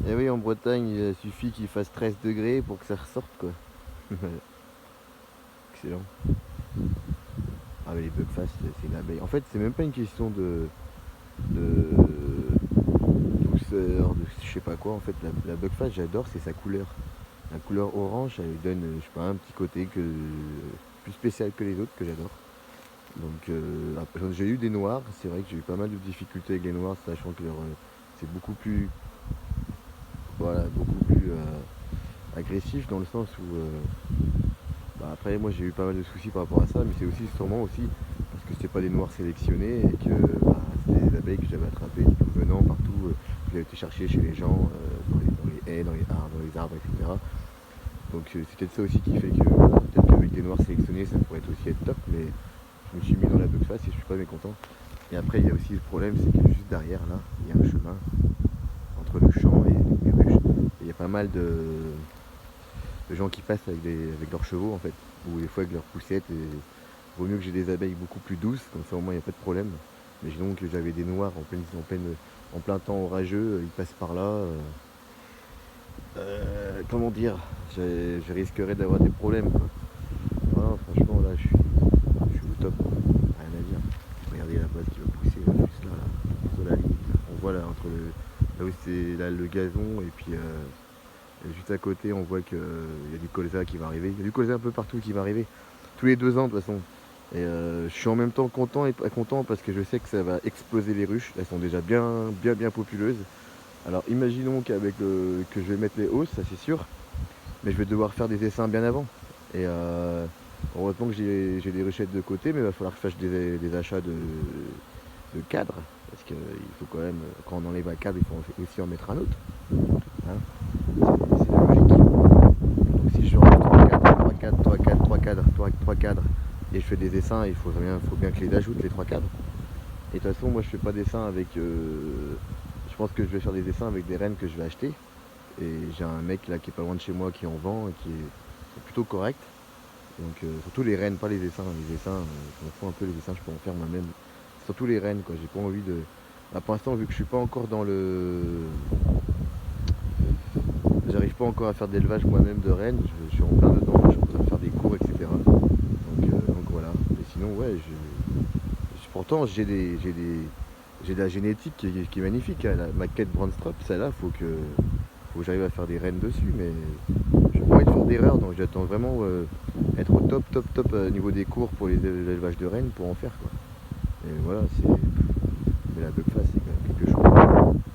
Et oui, en Bretagne, il suffit qu'il fasse 13 degrés pour que ça ressorte, quoi. Excellent. Ah mais les bugfast, c'est une abeille. En fait, c'est même pas une question de douceur, de je sais pas quoi. En fait, la bugfast, j'adore, c'est sa couleur. La couleur orange, elle lui donne, je sais pas, un petit côté plus spécial que les autres que j'adore. Donc, j'ai eu des noirs. C'est vrai que j'ai eu pas mal de difficultés avec les noirs, sachant que c'est beaucoup plus, voilà, beaucoup plus agressif dans le sens où bah après, moi j'ai eu pas mal de soucis par rapport à ça, mais c'est aussi sûrement aussi parce que c'était pas des noirs sélectionnés et que bah, c'était des abeilles que j'avais attrapées tout venant partout, que j'avais été chercher chez les gens, dans les haies, dans les arbres, etc. Donc c'est peut-être ça aussi qui fait que peut-être qu'avec des noirs sélectionnés ça pourrait aussi être top, mais je me suis mis dans la bugface et je suis pas mécontent. Et après il y a aussi le problème, c'est que juste derrière là, il y a un chemin entre le champ et les ruches. Et il y a pas mal de gens qui passent avec leurs chevaux en fait, ou des fois avec leurs poussettes. Et vaut mieux que j'ai des abeilles beaucoup plus douces, comme ça au moins il n'y a pas de problème. Mais sinon que j'avais des noirs en plein temps orageux, ils passent par là. Comment dire, je risquerais d'avoir des problèmes, quoi. Voilà, franchement là je suis au top, rien à dire. Regardez la boîte qui va pousser là, juste là, entre la ligne. On voit là entre là où c'est là, le gazon et puis et juste à côté, on voit qu'il y a du colza qui va arriver. Il y a du colza un peu partout qui va arriver. Tous les 2 ans, de toute façon. Et je suis en même temps content et pas content parce que je sais que ça va exploser les ruches. Elles sont déjà bien populeuses. Alors imaginons que je vais mettre les hausses, ça c'est sûr. Mais je vais devoir faire des essaims bien avant. Et heureusement que j'ai des ruchettes de côté, mais il va falloir que je fasse des achats de cadres. Parce qu'il faut quand même, quand on enlève un cadre, il faut aussi en mettre un autre. Hein. C'est la logique. Donc si je rentre 3 cadres, et je fais des dessins, faut bien que je les ajoute, les 3 cadres. Et de toute façon, moi je fais pas des dessins avec. Je pense que je vais faire des dessins avec des rennes que je vais acheter. Et j'ai un mec là qui est pas loin de chez moi qui en vend et qui est plutôt correct. Donc surtout les rennes, pas les dessins. Les dessins, je m'en fous un peu, les dessins je peux en faire moi-même. Surtout les rennes, quoi. J'ai pas envie de. Bah, pour l'instant, vu que je suis pas encore dans le. J'arrive pas encore à faire d'élevage moi-même de rennes, je suis en plein dedans, je suis en train de faire des cours, etc. Donc voilà. Mais sinon, ouais, pourtant j'ai de la génétique qui est magnifique. Hein. La maquette Brandstrop, celle-là, faut que j'arrive à faire des rennes dessus, mais je n'ai pas envie de faire d'erreur, donc j'attends vraiment être au top au niveau des cours pour l'élevage de rennes pour en faire, quoi. Et voilà, mais la bugface, c'est quand même quelque chose.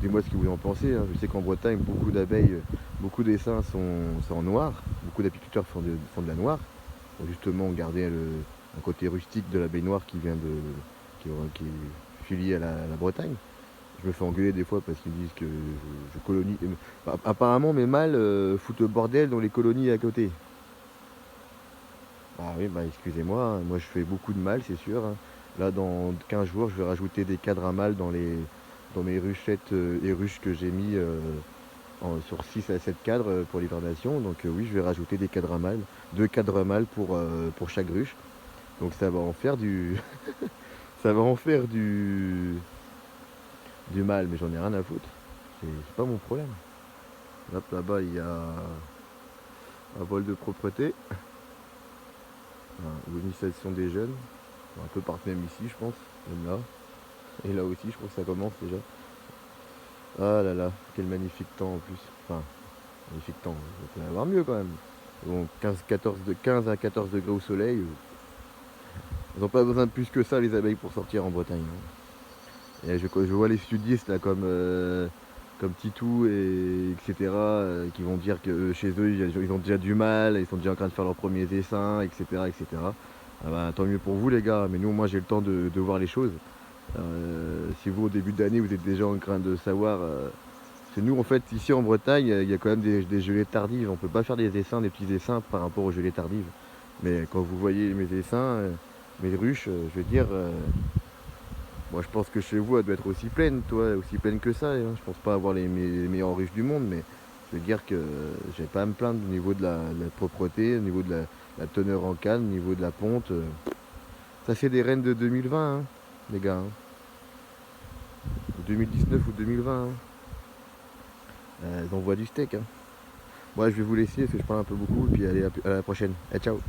Dis-moi ce que vous en pensez. Hein. Je sais qu'en Bretagne, beaucoup d'abeilles, beaucoup d'essaims sont en noir. Beaucoup d'apiculteurs font de la noire. Pour justement garder un côté rustique de l'abeille noire qui est filié à la Bretagne. Je me fais engueuler des fois parce qu'ils me disent que je colonie. Apparemment, mes mâles foutent le bordel dans les colonies à côté. Ah oui, bah excusez-moi, hein. Moi je fais beaucoup de mâles, c'est sûr. Hein. Là, dans 15 jours, je vais rajouter des cadres à mâles dans mes ruchettes et ruches que j'ai mis sur 6 à 7 cadres pour l'hivernation. Donc oui, je vais rajouter des cadres à mâles, 2 cadres à mâles pour chaque ruche. Donc ça va en faire ça va en faire du mâle, mais j'en ai rien à foutre. C'est pas mon problème. Hop, là-bas, il y a un vol de propreté, ou l'initiation des jeunes. Un peu partout, même ici, je pense, même là. Et là aussi, je crois que ça commence déjà. Ah là là, quel magnifique temps en plus. Enfin, magnifique temps, il peut y avoir mieux quand même. Bon, 15 à 14 degrés au soleil, ils n'ont pas besoin de plus que ça les abeilles pour sortir en Bretagne. Hein. Et je vois les sudistes là comme Titou et etc. Qui vont dire que chez eux ils ont déjà du mal, ils sont déjà en train de faire leurs premiers essaims, etc. etc. Ah bah, tant mieux pour vous les gars, mais nous moi j'ai le temps de voir les choses. Si vous au début d'année vous êtes déjà en train de savoir. C'est nous en fait ici en Bretagne il y a quand même des gelées tardives. On peut pas faire des petits essaims par rapport aux gelées tardives. Mais quand vous voyez mes essaims, mes ruches, je veux dire, moi je pense que chez vous elle doit être aussi pleine, toi, aussi pleine que ça. Hein. Je pense pas avoir les meilleures ruches du monde, mais je veux dire que j'ai pas à me plaindre au niveau de la propreté, au niveau de la teneur en canne, au niveau de la ponte. Ça c'est des rennes de 2020, hein, les gars. Hein. 2019 ou 2020. Hein. Elles envoient du steak. Hein. Moi, je vais vous laisser parce que je parle un peu beaucoup. Et puis allez, à la prochaine. Eh, ciao.